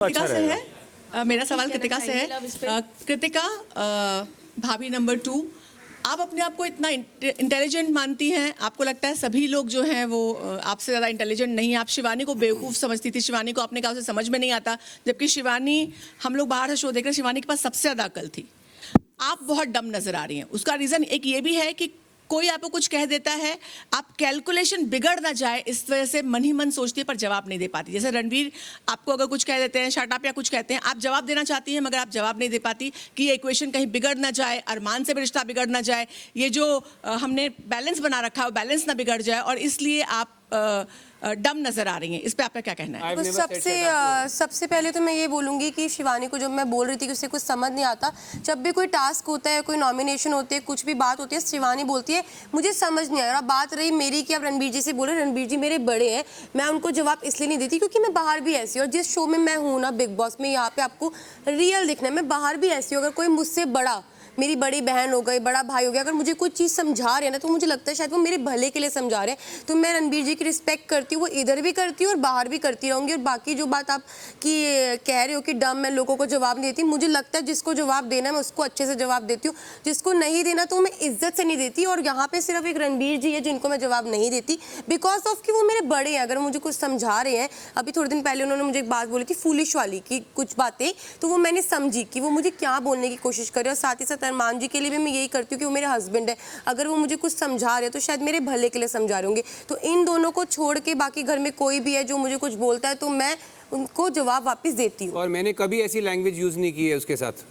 कृतिका से है मेरा सवाल कृतिका से है। कृतिका, भाभी नंबर 2, आप अपने आप को इतना इंटेलिजेंट मानती हैं, आपको लगता है सभी लोग जो हैं वो आपसे ज़्यादा इंटेलिजेंट नहीं है। आप शिवानी को बेवकूफ़ समझती थी, शिवानी को आपने कहा उसे समझ में नहीं आता, जबकि शिवानी, हम लोग बाहर से शो देख रहे, शिवानी के पास सबसे ज़्यादा अकल थी। आप बहुत डम नज़र आ रही हैं। उसका रीज़न एक ये भी है कि कोई आपको कुछ कह देता है, आप कैलकुलेशन बिगड़ ना जाए इस वजह से मन ही मन सोचती है पर जवाब नहीं दे पाती। जैसे रणवीर आपको अगर कुछ कह देते हैं, शट अप या कुछ कहते हैं, आप जवाब देना चाहती हैं मगर आप जवाब नहीं दे पाती कि ये इक्वेशन कहीं बिगड़ ना जाए, अरमान से भी रिश्ता बिगड़ ना जाए, ये जो हमने बैलेंस बना रखा है वो बैलेंस ना बिगड़ जाए, और इसलिए आप डम नजर आ रही हैं। इस पे आपका क्या कहना है? तो सबसे पहले तो मैं ये बोलूँगी कि शिवानी को जब मैं बोल रही थी कि उसे कुछ समझ नहीं आता, जब भी कोई टास्क होता है, कोई नॉमिनेशन होती है, कुछ भी बात होती है, शिवानी बोलती है मुझे समझ नहीं आया। बात रही मेरी कि आप रणवीर जी से बोले, रणवीर जी मेरे बड़े हैं, मैं उनको जवाब इसलिए नहीं देती क्योंकि मैं बाहर भी ऐसी हूँ, और जिस शो में मैं हूँ ना, बिग बॉस में, यहाँ पे आपको रियल दिखना है, मैं बाहर भी ऐसी हूँ। अगर कोई मुझसे बड़ा, मेरी बड़ी बहन हो गई, बड़ा भाई हो गया, अगर मुझे कोई चीज़ समझा रहे हैं ना, तो मुझे लगता है शायद वो मेरे भले के लिए समझा रहे हैं। तो मैं रणवीर जी की रिस्पेक्ट करती हूँ, वो इधर भी करती हूँ और बाहर भी करती रहूँगी। और बाकी जो बात आप कि कह रहे हो कि डम मैं लोगों को जवाब नहीं देती, मुझे लगता है जिसको जवाब देना है मैं उसको अच्छे से जवाब देती हूँ, जिसको नहीं देना तो मैं इज्जत से नहीं देती। और यहाँ पे सिर्फ एक रणवीर जी है जिनको मैं जवाब नहीं देती, बिकॉज ऑफ कि वो मेरे बड़े हैं। अगर मुझे कुछ समझा रहे हैं, अभी थोड़े दिन पहले उन्होंने मुझे एक बात बोली थी फूलिश वाली की कुछ बातें, तो वो मैंने समझी कि वो मुझे क्या बोलने की कोशिश कर रहे हैं। और साथ ही साथ अरमान जी के लिए भी मैं यही करती हूँ कि वो मेरे हस्बैंड है, अगर वो मुझे कुछ समझा रहे हैं तो शायद मेरे भले के लिए समझा रहे होंगे। तो इन दोनों को छोड़ के बाकी घर में कोई भी है जो मुझे कुछ बोलता है तो मैं उनको जवाब वापस देती हूँ। और मैंने कभी ऐसी लैंग्वेज यूज नहीं की है उसके साथ।